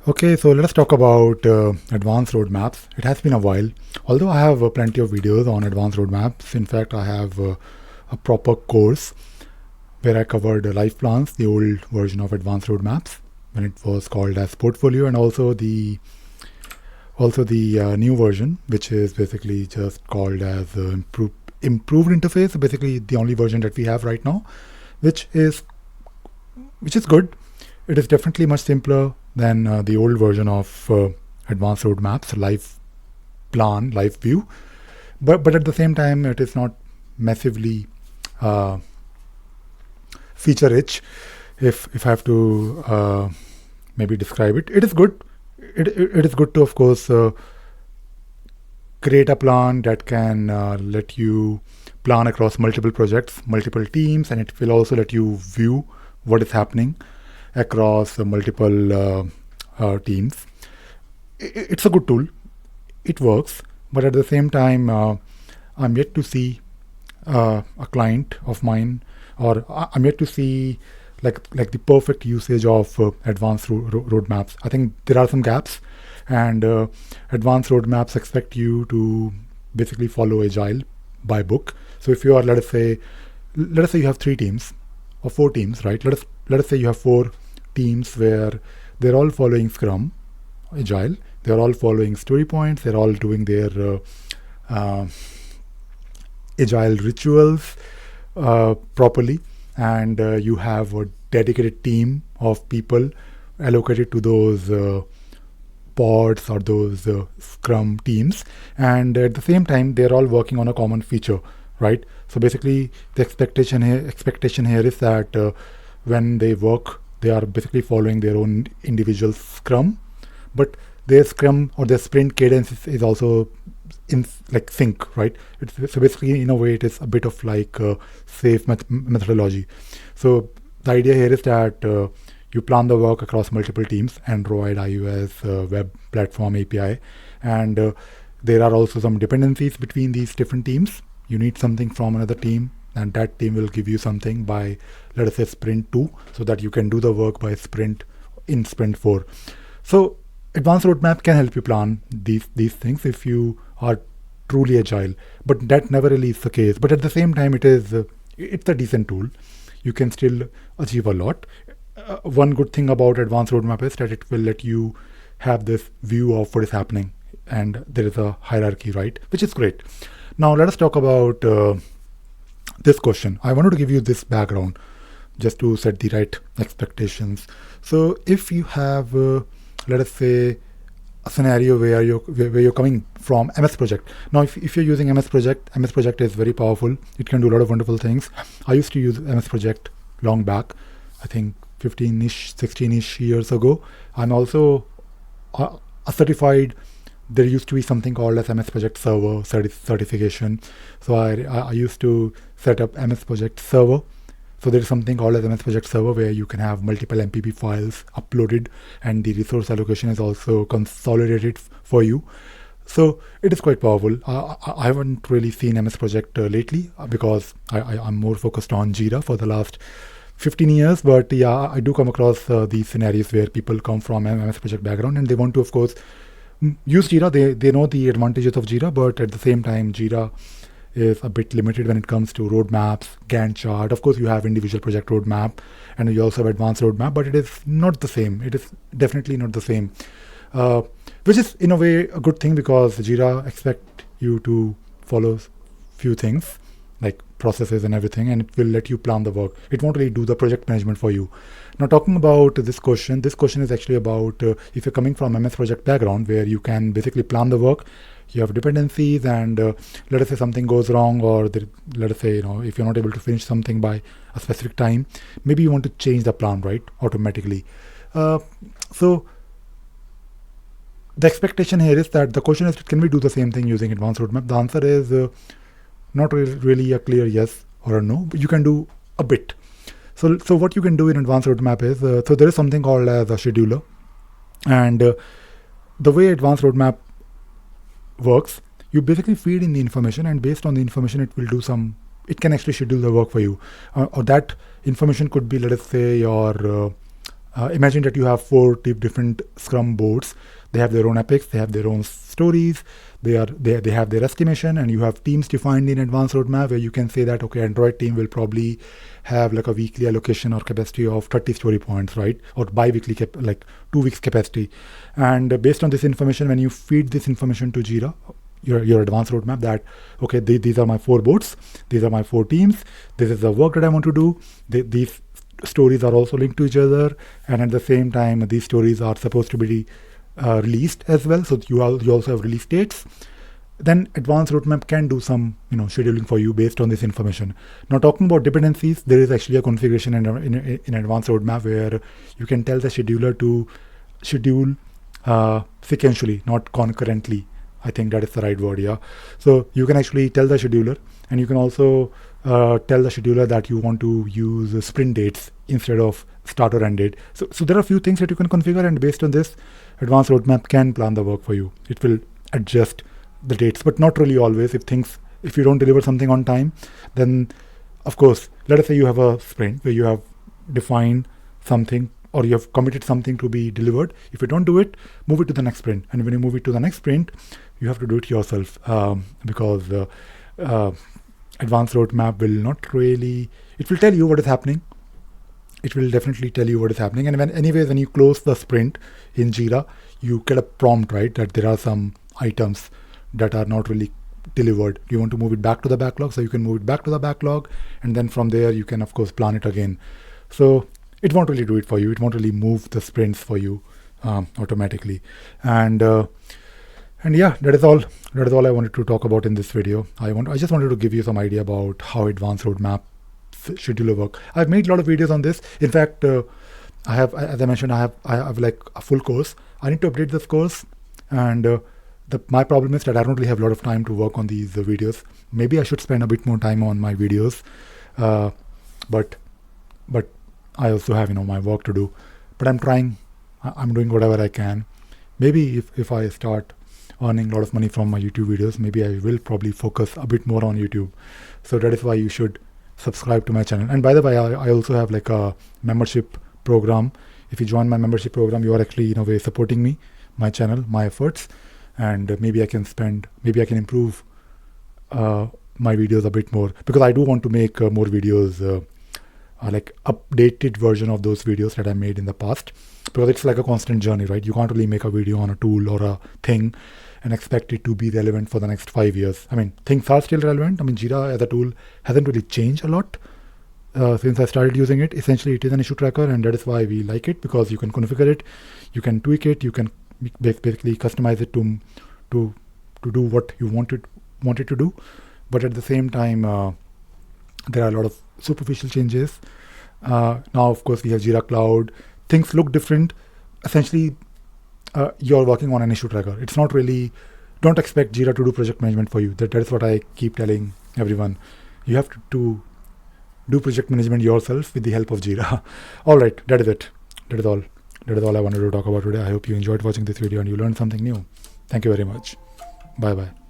Okay, so let us talk about advanced roadmaps. It has been a while. Although I have plenty of videos on advanced roadmaps. In fact, I have a proper course where I covered life plans, the old version of advanced roadmaps when it was called as portfolio, and also the new version, which is basically just called as improved interface. Basically, the only version that we have right now, which is good. It is definitely much simpler than the old version of advanced roadmaps, live plan, live view. But at the same time, it is not massively uh, feature rich. If I have to maybe describe it, it is good. It is good to, of course, create a plan that can let you plan across multiple projects, multiple teams, and it will also let you view what is happening across multiple teams. It's a good tool. It works, but at the same time, I'm yet to see a client of mine, or I'm yet to see like the perfect usage of advanced roadmaps. I think there are some gaps, and advanced roadmaps expect you to basically follow agile by book. So if you are, let us say you have three teams or four teams, right? Let us say you have four teams where they're all following Scrum, Agile. They're all following story points. They're all doing their uh, agile rituals properly, and you have a dedicated team of people allocated to those pods or those Scrum teams, and at the same time, they're all working on a common feature, right? So basically, the expectation here is that when they work, they are basically following their own individual Scrum, but their Scrum or their sprint cadence is also in like sync, right? So basically, in a way, it is a bit of like safe methodology. So the idea here is that you plan the work across multiple teams: Android, iOS, web platform, API, and there are also some dependencies between these different teams. You need something from another team, and that team will give you something by, let us say, sprint 2, so that you can do the work by sprint 4. So advanced roadmap can help you plan these things if you are truly agile, but that never really is the case. But at the same time, it's a decent tool. You can still achieve a lot. One good thing about advanced roadmap is that it will let you have this view of what is happening, and there is a hierarchy, right, which is great. Now let us talk about this question. I wanted to give you this background just to set the right expectations. So if you have, let us say, a scenario where you're coming from MS Project. Now, if you're using MS Project is very powerful. It can do a lot of wonderful things. I used to use MS Project long back, I think 15-ish, 16-ish years ago. I'm also a certified. There used to be something called as MS Project Server certification. So I used to set up MS Project Server. So there is something called as MS Project Server where you can have multiple MPP files uploaded, and the resource allocation is also consolidated for you. So it is quite powerful. I haven't really seen MS Project lately because I'm more focused on Jira for the last 15 years. But yeah, I do come across these scenarios where people come from MS Project background and they want to, of course, use Jira. They know the advantages of Jira, but at the same time, Jira is a bit limited when it comes to roadmaps, Gantt chart. Of course, you have individual project roadmap, and you also have advanced roadmap, but it is not the same. It is definitely not the same, uh, which is in a way a good thing because Jira expect you to follow few things like processes and everything, and it will let you plan the work. It won't really do the project management for you. Now, talking about this question is actually about if you're coming from MS Project background where you can basically plan the work. You have dependencies, and let us say something goes wrong, or let us say, if you're not able to finish something by a specific time, maybe you want to change the plan, right, automatically. Uh, so the expectation here is that the question is, can we do the same thing using advanced roadmap? The answer is not really a clear yes or a no, but you can do a bit. So what you can do in advanced roadmap is, so there is something called as a scheduler, and the way advanced roadmap works, you basically feed in the information, and based on the information, it can actually schedule the work for you. Or that information could be, let us say, your Imagine that you have four different Scrum boards. They have their own epics, they have their own stories, they have their estimation, and you have teams defined in advanced roadmap where you can say that, okay, Android team will probably have like a weekly allocation or capacity of 30 story points, right? Or bi-weekly, like 2 weeks capacity. And based on this information, when you feed this information to Jira, your advanced roadmap, that, okay, these are my four boards, these are my four teams, this is the work that I want to do, these stories are also linked to each other, and at the same time these stories are supposed to be released as well, so you also have release dates. Then advanced roadmap can do some scheduling for you based on this information. Now, talking about dependencies, there is actually a configuration in advanced roadmap where you can tell the scheduler to schedule sequentially, not concurrently. I think that is the right word, yeah. So you can actually tell the scheduler, and you can also tell the scheduler that you want to use sprint dates instead of start or end date. So there are a few things that you can configure, and based on this, advanced roadmap can plan the work for you. It will adjust the dates, but not really always. If you don't deliver something on time, then of course, let us say you have a sprint where you have defined something or you have committed something to be delivered. If you don't do it, move it to the next sprint. And when you move it to the next sprint, you have to do it yourself because advanced roadmap will not really, it will tell you what is happening. It will definitely tell you what is happening. And when you close the sprint in Jira, you get a prompt, right, that there are some items that are not really delivered. You want to move it back to the backlog, so you can move it back to the backlog, and then from there you can of course plan it again. So it won't really do it for you. It won't really move the sprints for you automatically. And yeah, that is all I wanted to talk about in this video. I just wanted to give you some idea about how advanced roadmap scheduler work. I've made a lot of videos on this. In fact, I have, as I mentioned, I have like a full course. I need to update this course, and my problem is that I don't really have a lot of time to work on these videos. Maybe I should spend a bit more time on my videos, but I also have my work to do. But I'm trying. I'm doing whatever I can. Maybe if I start earning a lot of money from my YouTube videos, maybe I will probably focus a bit more on YouTube. So that is why you should subscribe to my channel. And by the way, I also have like a membership program. If you join my membership program, you are actually in a way supporting me, my channel, my efforts, and maybe I can improve my videos a bit more, because I do want to make more videos, like updated version of those videos that I made in the past, because it's like a constant journey, right? You can't really make a video on a tool or a thing and expect it to be relevant for the next 5 years. I mean, things are still relevant. I mean, Jira as a tool hasn't really changed a lot since I started using it. Essentially, it is an issue tracker, and that is why we like it, because you can configure it, you can tweak it, you can basically customize it to do what you want it to do. But at the same time, there are a lot of superficial changes. Now, of course, we have Jira Cloud. Things look different. Essentially, you're working on an issue tracker. It's not really, don't expect Jira to do project management for you. That is what I keep telling everyone. You have to do project management yourself with the help of Jira. All right, that is it. That is all I wanted to talk about today. I hope you enjoyed watching this video and you learned something new. Thank you very much. Bye bye.